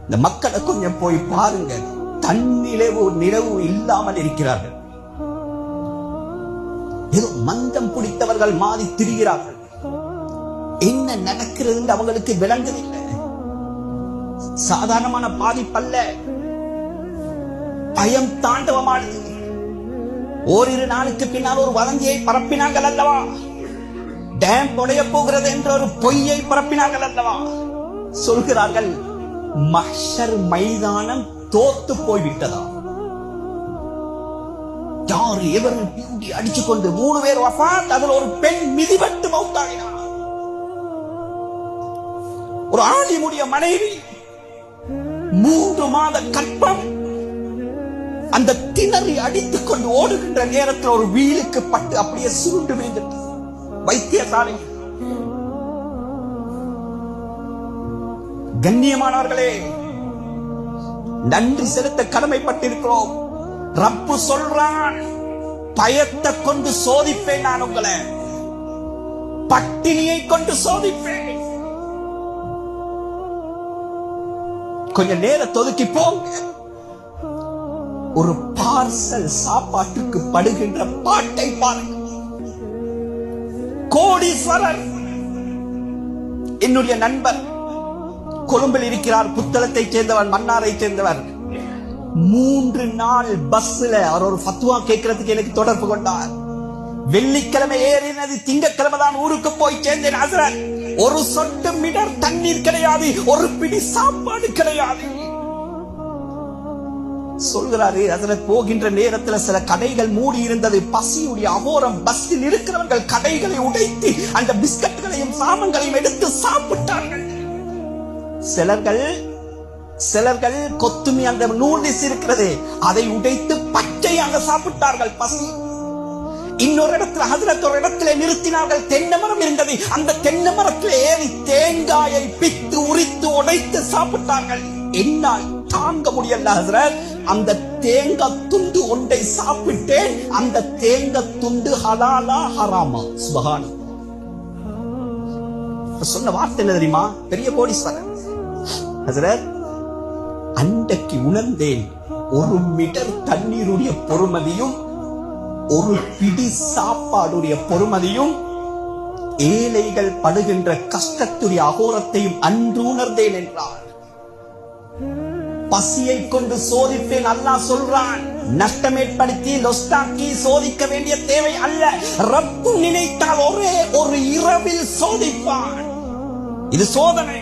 இந்த மக்களை கொஞ்சம் போய் பாருங்க, தன்னிலவு நிலவு இல்லாமல் இருக்கிறார்கள். ஏதோ மந்தம் பிடித்தவர்கள் மாறி திரிகிறார்கள். என்ன நடக்கிறது என்று அவங்களுக்கு விளங்குதில்லை. சாதாரணமான பாதிப்பல்ல, பயம் தாண்டவமானது. ஓரிரு நாளுக்கு பின்னால் ஒரு வதந்தியை பரப்பினார்கள் அல்லவா? டேம் உடைய போகிறது என்ற ஒரு பொய்யை பரப்பினார்கள் அல்லவா? சொல்கிறார்கள் மஹ்ஷர் மைதானம் தோத்து போய்விட்டதா? யாரு எவரும் அடிச்சு கொண்டு 3 பேர் வஃபாத், அதில் ஒரு பெண் மிதிபட்டு மௌத்தாகினார். ஒரு ஆலிமுடைய மனைவி 3 மாத கற்பம். அந்த திணறி அடித்துக் கொண்டு ஓடுகின்ற நேரத்தில் ஒரு வீலுக்கு பட்டு அப்படியே சுருண்டு விழுந்துட்டு வைத்தியசாலை. கண்ணியமானவர்களே, நன்றி செலுத்த கடமைப்பட்டிருக்கிறோம். ரப்பு சொல்றான், பயத்தை கொண்டு சோதிப்பேன், நான் உங்களை பட்டினியை கொண்டு சோதிப்பேன். கொஞ்சம் நேரத்தை ஒதுக்கி போங்க. ஒரு பார்சல் சாப்பாட்டுக்கு படுகின்ற பாட்டை பாருங்க. கோடீஸ்வரர் என்னுடைய நண்பர் கொழும்பில் இருக்கிறார். புத்தளத்தை சேர்ந்தவர், மன்னாரை சேர்ந்தவர். 3 நாள் பஸ்ல அவர் ஒரு ஃபத்வா கேட்கறதுக்கு எனக்கு தொடர்பு கொண்டார். வெள்ளிக்கிழமை ஏறினது, திங்கட்கிழமை தான் ஊருக்கு போய் சேர்ந்தேன். ஹஸ்ரத், ஒரு சொட்டு மிடர் தண்ணீர் கிடையாது, ஒரு பிடி சாப்பாடு கிடையாது. சொல்கிறாரு, ஹஸ்ரத், போகின்ற நேரத்தில் சில கடைகள் மூடி இருந்தது. பசியுடைய அகோரம். பஸ்ஸில் இருக்கிறவர்கள் கடைகளை உடைத்து அந்த பிஸ்கட்டுகளையும் சாமங்களையும் எடுத்து சாப்பிட்டார்கள். சிலர்கள் கொத்துமி அந்த நூடில்ஸ் இருக்கிறது, அதை உடைத்து பச்சையாக சாப்பிட்டார்கள். பசி. இன்னொரு இடத்துல ஹஜ்ரத் ஒரு இடத்துல நிறுத்தினார்கள். தென்னை மரம் இருந்தது. அந்த தென்னை மரத்தில் ஏறி தேங்காயை பித்து உரித்து உடைத்து சாப்பிட்டார்கள். என்னால் தாங்க முடியல ஹஜ்ரத், அந்த தேங்காய் துண்டு ஒன்றை சாப்பிட்டேன். அந்த தேங்காய் துண்டு ஹலாலா ஹராமா? சுபஹான். சொன்ன வார்த்தை என்ன தெரியுமா? பெரிய கோடீஸ்வரர். ஹஜ்ரத், அன்றைக்கு உணர்ந்தேன், 1 மீட்டர் தண்ணீருடைய பொறுமதியும் 1 பிடி சாப்பாடுடைய பொறுமதியும் ஏழைகள் படுகின்ற கஷ்டத்துடைய அகோரத்தையும் அன்று உணர்ந்தேன் என்றார். பசியை கொண்டு சோதிப்பேன் அல்லாஹ் சொல்றான். நஷ்டம் ஏற்படுத்தி லொஸ்டாக்கி சோதிக்க வேண்டிய தேவை அல்ல. ரப்பு நினைத்தால் ஒரே ஒரு இரவில் சோதிப்பான். இது சோதனை.